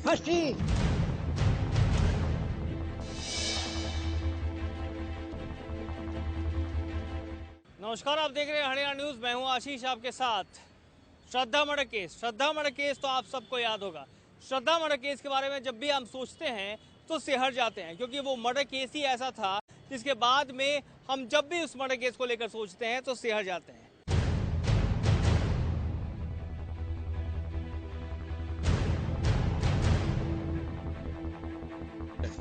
फांसी। नमस्कार, आप देख रहे हैं हरियाणा न्यूज। मैं हूं आशीष आपके साथ। श्रद्धा मर्डर केस तो आप सबको याद होगा। श्रद्धा मर्डर केस के बारे में जब भी हम सोचते हैं तो सिहर जाते हैं, क्योंकि वो मर्डर केस ही ऐसा था जिसके बाद में हम जब भी उस मर्डर केस को लेकर सोचते हैं तो सिहर जाते हैं।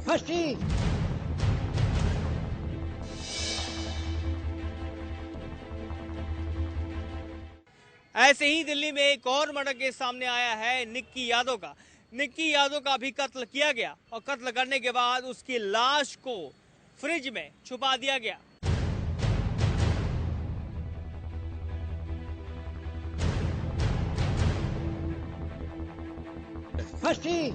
फांसी। ऐसे ही दिल्ली में एक और मर्डर केस सामने आया है निक्की यादव का। निक्की यादव का भी कत्ल किया गया और कत्ल करने के बाद उसकी लाश को फ्रिज में छुपा दिया गया। फांसी।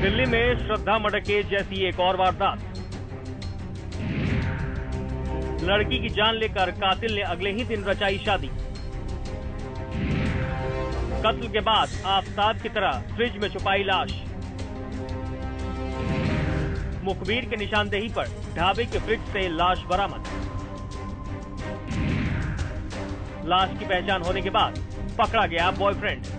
दिल्ली में श्रद्धा मर्डर केस जैसी एक और वारदात। लड़की की जान लेकर कातिल ने अगले ही दिन रचाई शादी। कत्ल के बाद आफताब की तरह फ्रिज में छुपाई लाश। मुखबिर के निशानदेही पर ढाबे के फ्रिज से लाश बरामद। लाश की पहचान होने के बाद पकड़ा गया बॉयफ्रेंड।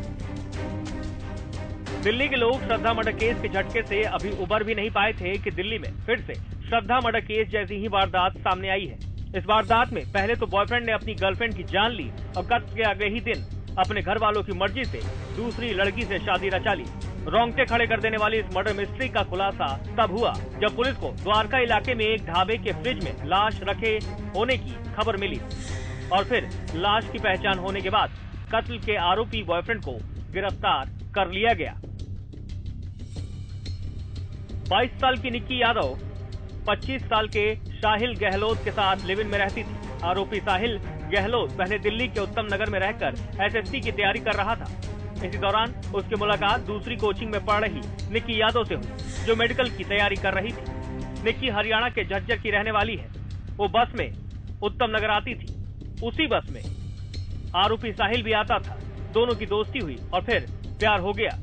दिल्ली के लोग श्रद्धा मर्डर केस के झटके से अभी उबर भी नहीं पाए थे कि दिल्ली में फिर से श्रद्धा मर्डर केस जैसी ही वारदात सामने आई है। इस वारदात में पहले तो बॉयफ्रेंड ने अपनी गर्लफ्रेंड की जान ली और कत्ल के अगले ही दिन अपने घर वालों की मर्जी से दूसरी लड़की से शादी रचा ली। रोंगटे खड़े कर देने वाली इस मर्डर मिस्ट्री का खुलासा तब हुआ जब पुलिस को द्वारका इलाके में एक ढाबे के फ्रिज में लाश रखे होने की खबर मिली और फिर लाश की पहचान होने के बाद कत्ल के आरोपी बॉयफ्रेंड को गिरफ्तार कर लिया गया। 22 साल की निक्की यादव 25 साल के साहिल गहलोत के साथ लिव इन में रहती थी। आरोपी साहिल गहलोत पहले दिल्ली के उत्तम नगर में रहकर एसएससी की तैयारी कर रहा था। इसी दौरान उसकी मुलाकात दूसरी कोचिंग में पढ़ रही निक्की यादव से हुई, जो मेडिकल की तैयारी कर रही थी। निक्की हरियाणा के झज्जर की रहने वाली है। वो बस में उत्तम नगर आती थी। उसी बस में आरोपी साहिल भी आता था। दोनों की दोस्ती हुई और फिर प्यार हो गया।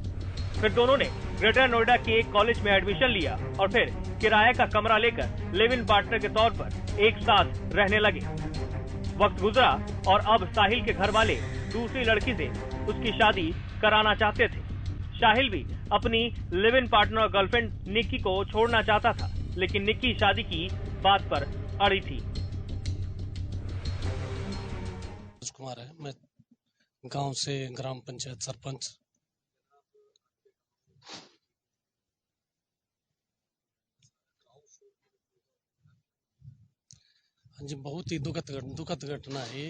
फिर दोनों ने ग्रेटर नोएडा के एक कॉलेज में एडमिशन लिया और फिर किराए का कमरा लेकर लिव इन पार्टनर के तौर पर एक साथ रहने लगे। वक्त गुजरा और अब साहिल के घर वाले दूसरी लड़की से उसकी शादी कराना चाहते थे। साहिल भी अपनी लिव इन पार्टनर और गर्लफ्रेंड निक्की को छोड़ना चाहता था, लेकिन निक्की शादी की बात पर अड़ी थी। कुमार है, मैं गांव से ग्राम पंचायत सरपंच। हाँ जी, बहुत ही दुखद घटना है।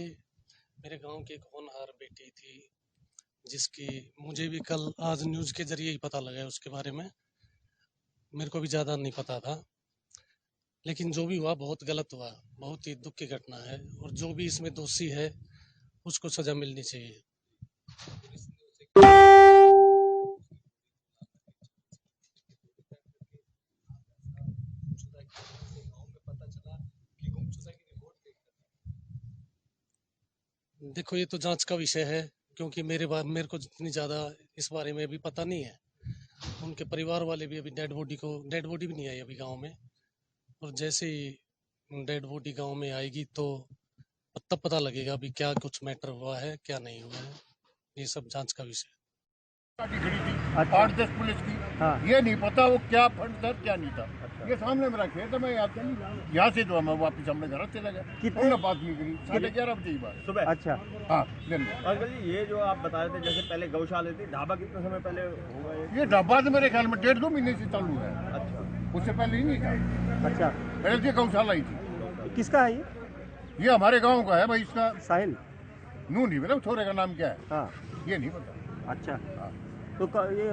मेरे गांव की एक होनहार बेटी थी जिसकी मुझे भी कल आज न्यूज़ के जरिए ही पता लगा है। उसके बारे में मेरे को भी ज़्यादा नहीं पता था, लेकिन जो भी हुआ बहुत गलत हुआ। बहुत ही दुख की घटना है और जो भी इसमें दोषी है उसको सजा मिलनी चाहिए। देखो, ये तो जांच का विषय है, क्योंकि मेरे को जितनी ज़्यादा इस बारे में अभी पता नहीं है। उनके परिवार वाले भी अभी डेड बॉडी भी नहीं आई अभी गांव में, और जैसे ही डेड बॉडी गांव में आएगी तो तब पता लगेगा अभी क्या कुछ मैटर हुआ है क्या नहीं हुआ है। ये सब जांच का विषय है। गाड़ी खड़ी थी 8-10 पुलिस की। हाँ। ये नहीं पता वो क्या फंड था क्या नहीं था। ये सामने मेरा खेत है, मैं यहाँ से जो मैं वापस अपने घर चला गया। कितने बात नहीं करी, 11:30 बजे की बात सुबह। अच्छा, हाँ। अंकल जी, ये जो आप बता रहे थे जैसे पहले गौशाला थी, ढाबा कितने समय पहले हुआ है? ये ढाबा तो मेरे ख्याल में 1.5-2 महीने से चालू है। अच्छा, उससे पहले ही नहीं था। अच्छा, पहले गौशाला ही थी। किसका है ये हमारे गाँव का है भाई। इसका साहिल नू नहीं पता, छोरे का नाम क्या है। हाँ, ये नहीं पता। अच्छा, तो ये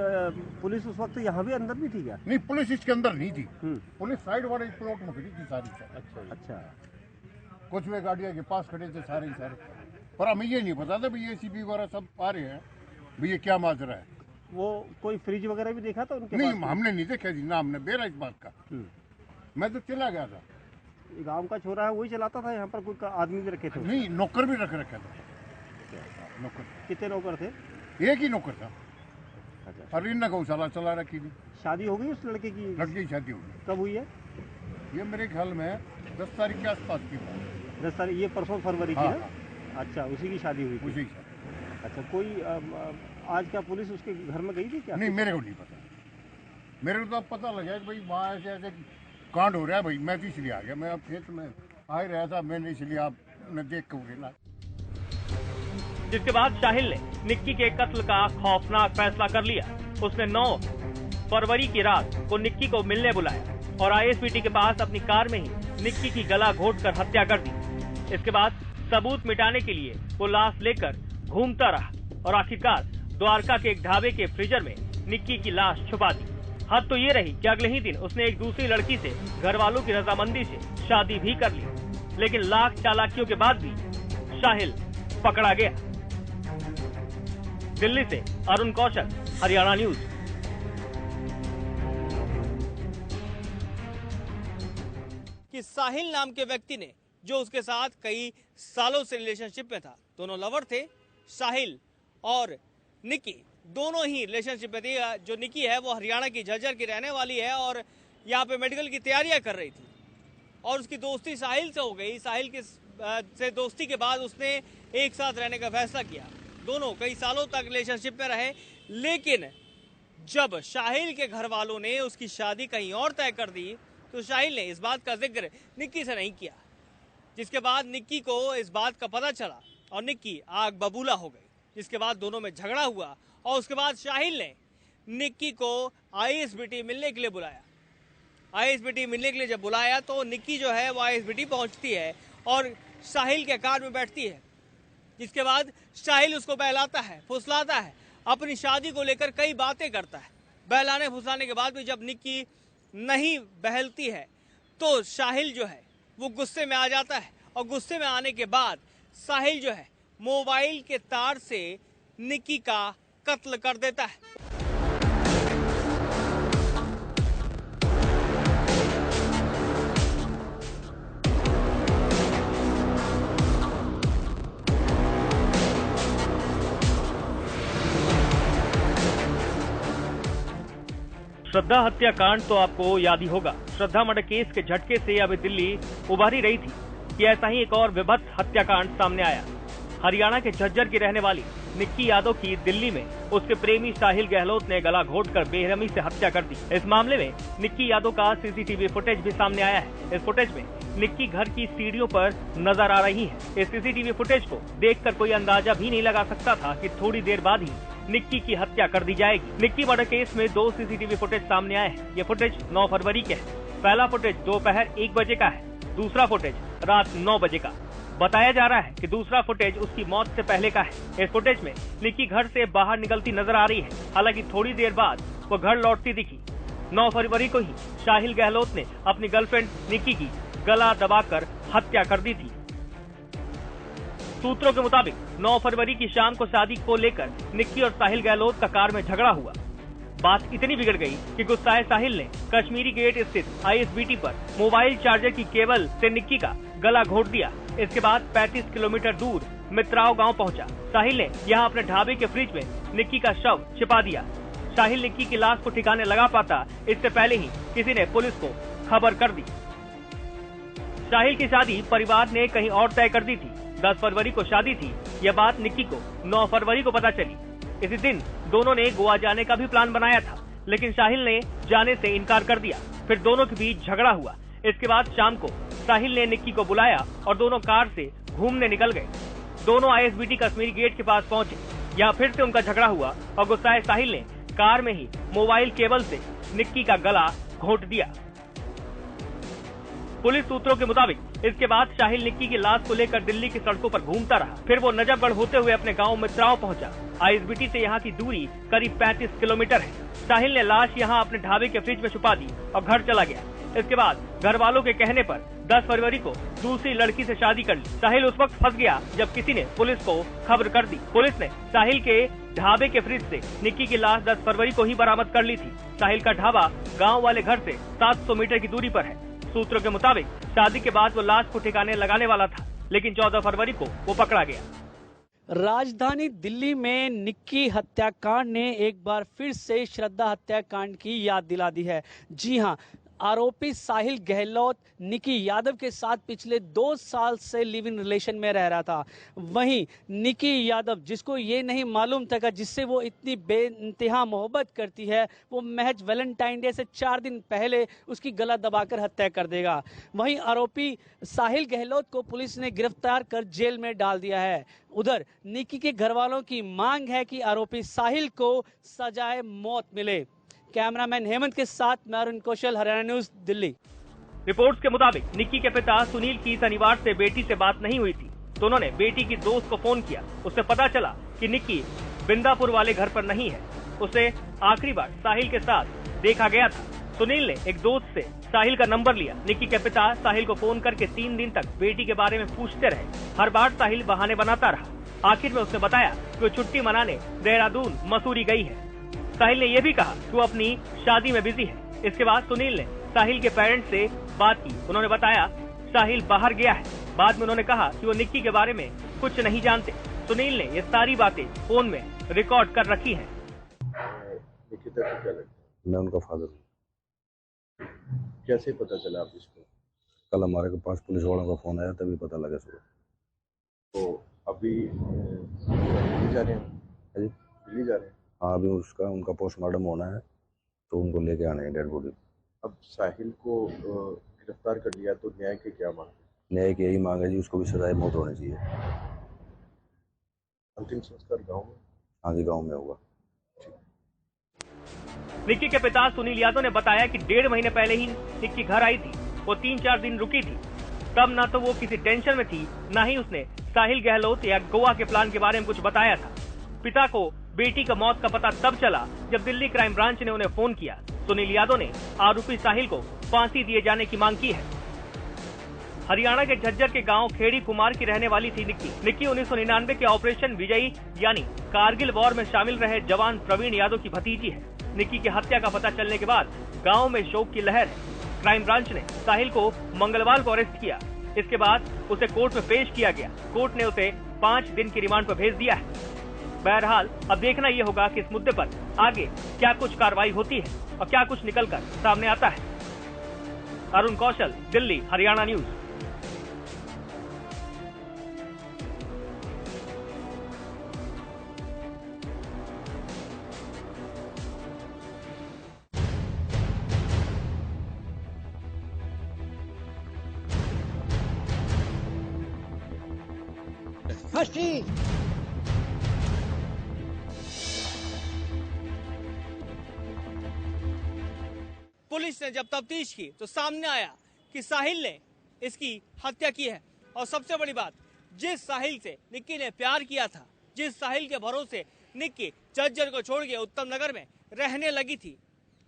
पुलिस उस वक्त यहाँ भी अंदर भी थी क्या? नहीं, पुलिस इसके अंदर नहीं थी। पुलिस साइड वाले प्लॉट में खड़ी थी सारी। अच्छा। कुछ वे गाड़ियाँ के पास खड़े थे सारे पर हमें ये नहीं पता था भाई ACP वगैरह सब आ रहे हैं, भैया क्या माजरा है। वो कोई फ्रिज वगैरह भी देखा था उनके नहीं, पास? हमने नहीं देखा जी, ना हमने बेरा इस बात का। मैं तो चला गया था। गांव का छोरा है वही चलाता था, यहाँ पर कोई आदमी भी रखे थे? नहीं, नौकर भी रखा था। नौकर कितने नौकर थे? एक ही नौकर था। अच्छा। और इन गौशाला चला रखी थी। शादी हो गई उस लड़के की? लड़के की शादी हो गई। कब हुई है? ये मेरे ख्याल में 10 तारीख के आसपास की बात। 10 तारीख, ये परसों फरवरी की हाँ, है? अच्छा, उसी की शादी हुई थी? उसी की। अच्छा, कोई आज क्या पुलिस उसके घर में गई थी क्या? नहीं, मेरे को नहीं पता। मेरे को तो अब पता लगा कि भाई वहाँ ऐसे ऐसे कांड हो रहा है भाई, मैं तो इसलिए आ गया। मैं अब खेत में आ ही रहा था, मैंने इसलिए आपने देख कर उड़ेला। जिसके बाद साहिल ने निक्की के कत्ल का खौफनाक फैसला कर लिया। उसने 9 फरवरी की रात को निक्की को मिलने बुलाया और ISBT के पास अपनी कार में ही निक्की की गला घोंटकर हत्या कर दी। इसके बाद सबूत मिटाने के लिए वो लाश लेकर घूमता रहा और आखिरकार द्वारका के एक ढाबे के फ्रीजर में निक्की की लाश छुपा दी। हद तो ये रही कि अगले ही दिन उसने एक दूसरी लड़की से घर वालों की रजामंदी से शादी भी कर ली, लेकिन लाख चालाकियों के बाद भी साहिल पकड़ा गया। दिल्ली से अरुण कौशल, हरियाणा न्यूज। कि साहिल नाम के व्यक्ति ने, जो उसके साथ कई सालों से रिलेशनशिप में था, दोनों लवर थे, साहिल और निक्की दोनों ही रिलेशनशिप में थी। जो निक्की है वो हरियाणा की झज्जर की रहने वाली है और यहाँ पे मेडिकल की तैयारियां कर रही थी और उसकी दोस्ती साहिल से हो गई। साहिल के से दोस्ती के बाद उसने एक साथ रहने का फैसला किया। दोनों कई सालों तक रिलेशनशिप में रहे, लेकिन जब साहिल के घर वालों ने उसकी शादी कहीं और तय कर दी तो साहिल ने इस बात का जिक्र निक्की से नहीं किया, जिसके बाद निक्की को इस बात का पता चला और निक्की आग बबूला हो गई। जिसके बाद दोनों में झगड़ा हुआ और उसके बाद साहिल ने निक्की को ISBT मिलने के लिए बुलाया। ISBT मिलने के लिए जब बुलाया तो निक्की जो है वो ISBT पहुंचती है और साहिल के कार में बैठती है। जिसके बाद साहिल उसको बहलाता है, फुसलाता है, अपनी शादी को लेकर कई बातें करता है। बहलाने फुसलाने के बाद भी जब निक्की नहीं बहलती है तो साहिल जो है वो गुस्से में आ जाता है और गुस्से में आने के बाद साहिल जो है मोबाइल के तार से निक्की का कत्ल कर देता है। श्रद्धा हत्याकांड तो आपको याद ही होगा। श्रद्धा मर्डर केस के झटके से अभी दिल्ली उभर ही रही थी कि ऐसा ही एक और विभत्स हत्याकांड सामने आया। हरियाणा के झज्जर की रहने वाली निक्की यादव की दिल्ली में उसके प्रेमी साहिल गहलोत ने गला घोंटकर बेरहमी से हत्या कर दी। इस मामले में निक्की यादव का CCTV फुटेज भी सामने आया है। इस फुटेज में निक्की घर की सीढ़ियों पर नजर आ रही है। इस CCTV फुटेज को देखकर कोई अंदाजा भी नहीं लगा सकता था कि थोड़ी देर बाद ही निक्की की हत्या कर दी जाएगी। निक्की मर्डर केस में 2 CCTV फुटेज सामने आए हैं। ये फुटेज 9 फरवरी के है। पहला फुटेज दोपहर 1 बजे का है, दूसरा फुटेज रात 9 बजे का। बताया जा रहा है कि दूसरा फुटेज उसकी मौत से पहले का है। इस फुटेज में निक्की घर से बाहर निकलती नजर आ रही है। हालांकि थोड़ी देर बाद वो घर लौटती दिखी। 9 फरवरी को ही साहिल गहलोत ने अपनी गर्लफ्रेंड निक्की की गला दबाकर हत्या कर दी थी। सूत्रों के मुताबिक 9 फरवरी की शाम को शादी को लेकर निक्की और साहिल गहलोत का कार में झगड़ा हुआ। बात इतनी बिगड़ गई कि गुस्साए साहिल ने कश्मीरी गेट स्थित ISBT पर मोबाइल चार्जर की केबल से निक्की का गला घोंट दिया। इसके बाद 35 किलोमीटर दूर मित्राव गांव पहुंचा। साहिल ने यहां अपने ढाबे के फ्रिज में निक्की का शव छिपा दिया। साहिल निक्की की लाश को ठिकाने लगा पाता इससे पहले ही किसी ने पुलिस को खबर कर दी। साहिल की शादी परिवार ने कहीं और तय कर दी थी। 10 फरवरी को शादी थी। यह बात निक्की को 9 फरवरी को पता चली। इसी दिन दोनों ने गोवा जाने का भी प्लान बनाया था, लेकिन साहिल ने जाने से इनकार कर दिया। फिर दोनों के बीच झगड़ा हुआ। इसके बाद शाम को साहिल ने निक्की को बुलाया और दोनों कार से घूमने निकल गए। दोनों ISBT कश्मीरी गेट के पास पहुंचे। यहाँ फिर से उनका झगड़ा हुआ और गुस्साए साहिल ने कार में ही मोबाइल केबल से निक्की का गला घोंट दिया। पुलिस सूत्रों के मुताबिक इसके बाद साहिल निक्की की लाश को लेकर दिल्ली की सड़कों पर घूमता रहा। फिर वो नजफगढ़ होते हुए अपने गांव मित्राओं पहुंचा। आईएसबीटी से यहाँ की दूरी करीब 35 किलोमीटर है। साहिल ने लाश यहाँ अपने ढाबे के फ्रिज में छुपा दी और घर चला गया। इसके बाद घर वालों के कहने पर 10 फरवरी को दूसरी लड़की से शादी कर ली। साहिल उस वक्त फंस गया जब किसी ने पुलिस को खबर कर दी। पुलिस ने साहिल के ढाबे के फ्रिज से निक्की की लाश 10 फरवरी को ही बरामद कर ली थी। साहिल का ढाबा गांव वाले घर से 700 मीटर की दूरी पर है। सूत्रों के मुताबिक शादी के बाद वो लाश को ठिकाने लगाने वाला था, लेकिन 14 फरवरी को वो पकड़ा गया। राजधानी दिल्ली में निक्की हत्याकांड ने एक बार फिर से श्रद्धा हत्याकांड की याद दिला दी है। जी हां, आरोपी साहिल गहलोत निक्की यादव के साथ पिछले 2 साल से लिव इन रिलेशन में रह रहा था। वहीं निक्की यादव, जिसको ये नहीं मालूम था कि जिससे वो इतनी बेइंतहा मोहब्बत करती है, वो महज वैलेंटाइन डे से 4 दिन पहले उसकी गला दबाकर हत्या कर देगा। वहीं आरोपी साहिल गहलोत को पुलिस ने गिरफ्तार कर जेल में डाल दिया है। उधर निक्की के घर वालों की मांग है कि आरोपी साहिल को सजाए मौत मिले। कैमरामैन हेमंत के साथ मैं अरुण कौशल, हरियाणा न्यूज, दिल्ली। रिपोर्ट्स के मुताबिक निक्की के पिता सुनील की शनिवार से बेटी से बात नहीं हुई थी, तो उन्होंने बेटी की दोस्त को फोन किया। उससे पता चला कि निक्की बिंदापुर वाले घर पर नहीं है। उसे आखिरी बार साहिल के साथ देखा गया था। सुनील ने एक दोस्त से साहिल का नंबर लिया। निक्की के पिता साहिल को फोन करके 3 दिन तक बेटी के बारे में पूछते रहे। हर बार साहिल बहाने बनाता रहा। आखिर में उसने बताया कि वो छुट्टी मनाने देहरादून, मसूरी गई है। साहिल ने यह भी कहा कि वो अपनी शादी में बिजी है। इसके बाद सुनील ने साहिल के पेरेंट्स से बात की। उन्होंने बताया साहिल बाहर गया है। बाद में उन्होंने कहा कि वो निक्की के बारे में कुछ नहीं जानते। सुनील ने ये सारी बातें फोन में रिकॉर्ड कर रखी हैं। मैं उनका फादर हूँ। कैसे पता चला आप इसको? कल हमारे के पास पुलिस वालों का फोन आया, तभी पता लगा सुबह। तो अभी दिल्ली जा रहे हैं? दिल्ली जा रहे हैं? हाँ, अभी उनका पोस्टमार्टम होना है, तो उनको लेके आने हैं डेड बॉडी। अब साहिल को गिरफ्तार कर लिया, तो न्याय की क्या मांग? न्याय की यही मांग है जी, उसको भी सजाए मौत होनी चाहिए। अंतिम संस्कार गांव में? हाँ जी, गाँव में होगा। निक्की के पिता सुनील यादव ने बताया कि 1.5 महीने पहले ही निक्की घर आई थी। वो 3-4 दिन रुकी थी। तब ना तो वो किसी टेंशन में थी, ना ही उसने साहिल गहलोत या गोवा के प्लान के बारे में कुछ बताया था। पिता को बेटी का मौत का पता तब चला जब दिल्ली क्राइम ब्रांच ने उन्हें फोन किया। सुनील यादव ने आरोपी साहिल को फांसी दिए जाने की मांग की है। हरियाणा के झज्जर के गांव खेड़ी कुमार की रहने वाली थी निक्की। निक्की 1999 के ऑपरेशन विजयी यानी कारगिल वॉर में शामिल रहे जवान प्रवीण यादव की भतीजी है। निक्की की हत्या का पता चलने के बाद गांव में शोक की लहर है। क्राइम ब्रांच ने साहिल को मंगलवार को अरेस्ट किया। इसके बाद उसे कोर्ट में पेश किया गया। कोर्ट ने उसे 5 दिन की रिमांड पर भेज दिया है। बहरहाल अब देखना ये होगा कि इस मुद्दे पर आगे क्या कुछ कार्रवाई होती है और क्या कुछ निकलकर सामने आता है। अरुण कौशल, दिल्ली, हरियाणा न्यूज। फांसी। पुलिस ने जब तफ्तीश की तो सामने आया कि साहिल ने इसकी हत्या की है। और सबसे बड़ी बात, जिस साहिल से निक्की ने प्यार किया था, जिस साहिल के भरोसे निक्की झज्जर को छोड़ के उत्तम नगर में रहने लगी थी,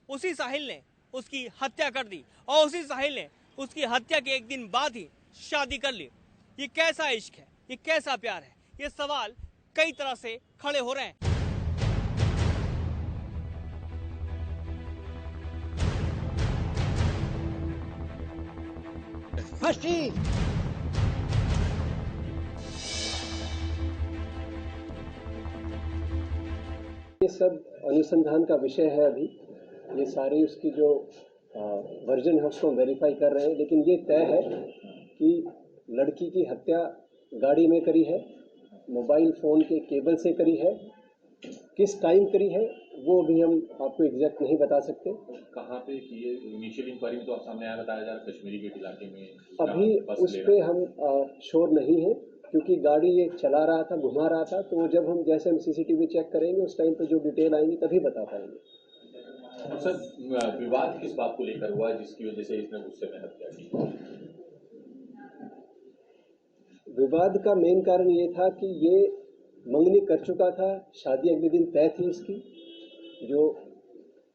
उसी साहिल ने उसकी हत्या कर दी और उसी साहिल ने उसकी हत्या के 1 दिन बाद ही शादी कर ली। ये कैसा इश्क है, ये कैसा प्यार है? ये सवाल कई तरह से खड़े हो रहे हैं। फांसी। ये सब अनुसंधान का विषय है। अभी ये सारी उसकी जो वर्जन है उसको वेरीफाई कर रहे हैं, लेकिन ये तय है कि लड़की की हत्या गाड़ी में करी है, मोबाइल फ़ोन के केबल से करी है। किस टाइम करी है वो भी हम आपको एग्जैक्ट नहीं बता सकते। कहाँ पे की है? इनिशियल इंक्वायरी में तो आप सामने आया, बताया जा रहा है कश्मीरी गेट इलाके में। अभी उस पर हम श्योर नहीं है, क्योंकि गाड़ी ये चला रहा था, घुमा रहा था। तो जब हम जैसे हम सीसीटीवी चेक करेंगे उस टाइम पे जो डिटेल आएंगी तभी बता पाएंगे। सर विवाद किस बात को लेकर हुआ जिसकी वजह से इसने गुस्से में हत्या की? विवाद का मेन कारण ये था कि ये मंगनी कर चुका था, शादी अगले दिन तय थी इसकी। जो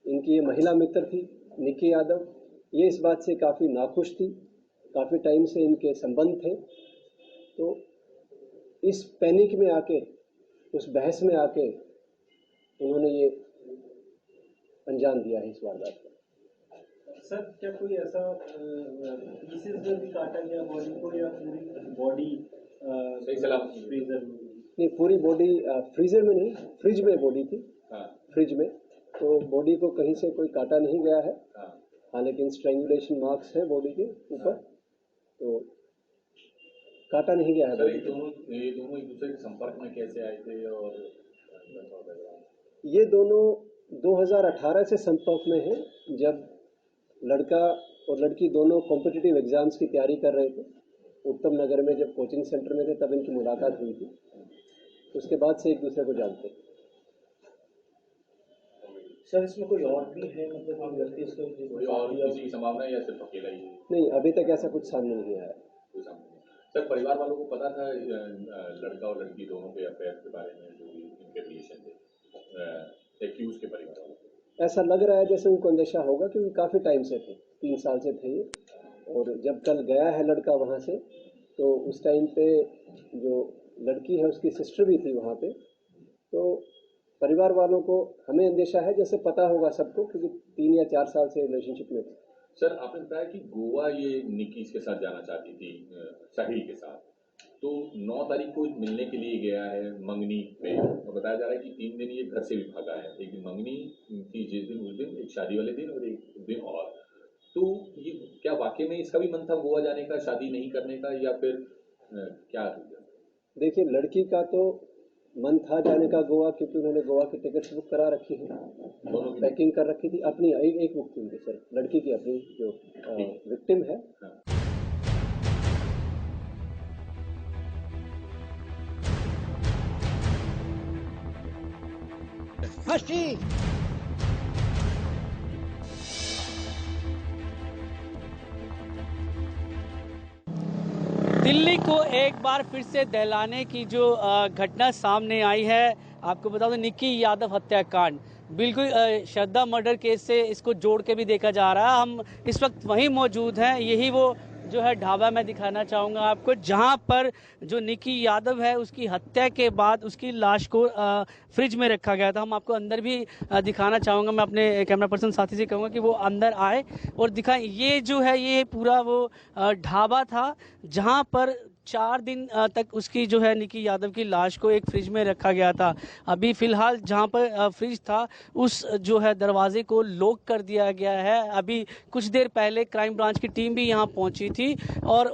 इनकी ये महिला मित्र थी निकी यादव, ये इस बात से काफ़ी नाखुश थी, काफ़ी टाइम से इनके संबंध थे। तो इस पैनिक में आके, उस बहस में आके उन्होंने ये अंजाम दिया है इस वारदात को। सर क्या कोई ऐसा पीसेस में भी काटा गया बॉडी को या पूरी बॉडी फ्रीजर में? नहीं, पूरी बॉडी फ्रीजर में नहीं, फ्रिज में बॉडी थी। फ्रिज में तो बॉडी को कहीं से कोई काटा नहीं गया है। हाँ, लेकिन स्ट्रैंगुलेशन मार्क्स है बॉडी के ऊपर, तो काटा नहीं गया है। सर ये दोनों एक दूसरे के संपर्क में कैसे आए थे? और ये दोनों 2018 से संपर्क में हैं, जब लड़का और लड़की दोनों कॉम्पिटिटिव एग्जाम्स की तैयारी कर रहे थे उत्तम नगर में। जब कोचिंग सेंटर में थे तब इनकी मुलाकात हुई थी। उसके बाद से एक दूसरे को जानते हैं। सर इसमें कोई और भी है, मतलब कोई व्यक्ति इसको कोई और किसी की संभावना या सिर्फ अकेला ही? नहीं, अभी तक ऐसा कुछ सामने नहीं आया। सर परिवार वालों को पता था लड़का और लड़की दोनों के अफेयर के बारे में, जो इनके रिलेशन थे एक्यूज के परिवार वालों को? ऐसा लग रहा है जैसे उनको अंदेशा होगा, क्योंकि काफ़ी टाइम से थे, 3 साल से थे ये। और जब कल गया है लड़का वहाँ से, तो उस टाइम पे जो लड़की है उसकी सिस्टर भी थी वहाँ पे। तो परिवार वालों को, हमें अंदेशा है जैसे पता होगा सबको, क्योंकि 3 या 4 साल से रिलेशनशिप में थे। सर आपने बताया कि गोवा ये निकी के साथ जाना चाहती थी, साहिल के साथ, तो 9 तारीख को मिलने के लिए गया है मंगनी पे, और बताया जा रहा है कि 3 दिन ये घर से भी भागा है। एक दिन मंगनी थी जिस दिन, उस दिन एक शादी वाले दिन, और एक दिन और। तो ये क्या वाकई में इसका भी मन था गोवा जाने का, शादी नहीं करने का, या फिर क्या? देखिए, लड़की का तो मन था जाने का गोवा, क्योंकि उन्होंने गोवा की टिकट्स बुक करा रखी है, पैकिंग कर रखी थी अपनी। एक बुक थी उनकी, सर लड़की की अपनी, जो विक्टिम है। फंसी। दिल्ली को एक बार फिर से दहलाने की जो घटना सामने आई है, आपको बता दो निकी यादव हत्याकांड, बिल्कुल श्रद्धा मर्डर केस से इसको जोड़ के भी देखा जा रहा है। हम इस वक्त वहीं मौजूद हैं, यही वो जो है ढाबा मैं दिखाना चाहूँगा आपको, जहाँ पर जो निकी यादव है उसकी हत्या के बाद उसकी लाश को फ्रिज में रखा गया था। हम आपको अंदर भी दिखाना चाहूँगा। मैं अपने कैमरा पर्सन साथी से कहूँगा कि वो अंदर आए और दिखाएं। ये जो है ये पूरा वो ढाबा था जहाँ पर 4 दिन तक उसकी जो है निकी यादव की लाश को एक फ्रिज में रखा गया था। अभी फिलहाल जहां पर फ्रिज था उस जो है दरवाजे को लॉक कर दिया गया है। अभी कुछ देर पहले क्राइम ब्रांच की टीम भी यहां पहुंची थी और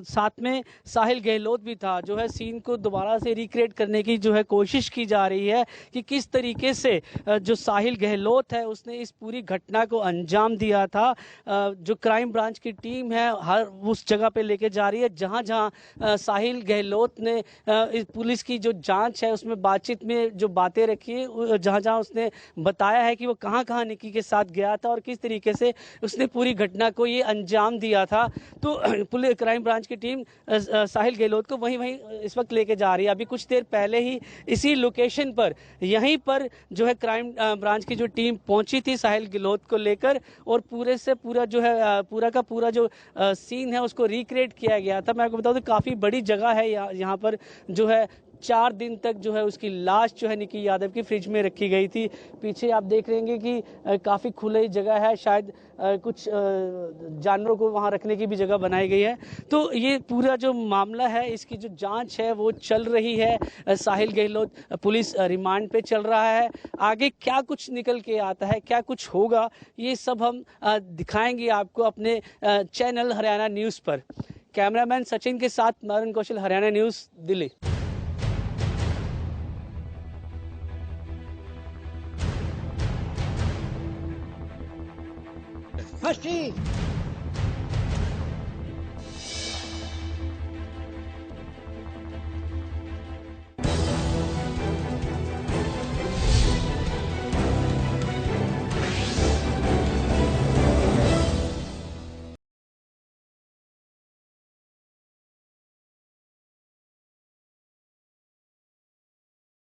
साथ में साहिल गहलोत भी था। जो है सीन को दोबारा से रिक्रिएट करने की जो है कोशिश की जा रही है कि किस तरीके से जो साहिल गहलोत है उसने इस पूरी घटना को अंजाम दिया था। जो क्राइम ब्रांच की टीम है हर उस जगह पे लेके जा रही है जहां जहां साहिल गहलोत ने इस पुलिस की जो जांच है उसमें बातचीत में जो बातें रखी है, जहां जहां उसने बताया है कि वो कहां कहां निकी के साथ गया था और किस तरीके से उसने पूरी घटना को ये अंजाम दिया था। तो पुलिस क्राइम ब्रांच की टीम साहिल गहलोत को वहीं इस वक्त लेके जा रही है। अभी कुछ देर पहले ही इसी लोकेशन पर यहीं पर जो है क्राइम ब्रांच की जो टीम पहुंची थी साहिल गहलोत को लेकर, और पूरे से पूरा जो है पूरा का पूरा जो सीन है उसको रिक्रिएट किया गया था। मैं आपको बता दूं काफ़ी बड़ी जगह है यहाँ पर जो है 4 दिन तक जो है उसकी लाश जो है निकी यादव की फ्रिज में रखी गई थी। पीछे आप देख रहे हैं कि काफ़ी खुली जगह है, शायद कुछ जानवरों को वहाँ रखने की भी जगह बनाई गई है। तो ये पूरा जो मामला है इसकी जो जांच है वो चल रही है। साहिल गहलोत पुलिस रिमांड पे चल रहा है। आगे क्या कुछ निकल के आता है, क्या कुछ होगा, ये सब हम दिखाएंगे आपको अपने चैनल हरियाणा न्यूज़ पर। कैमरामैन सचिन के साथ मरण कौशल, हरियाणा न्यूज़, दिल्ली। फंसी।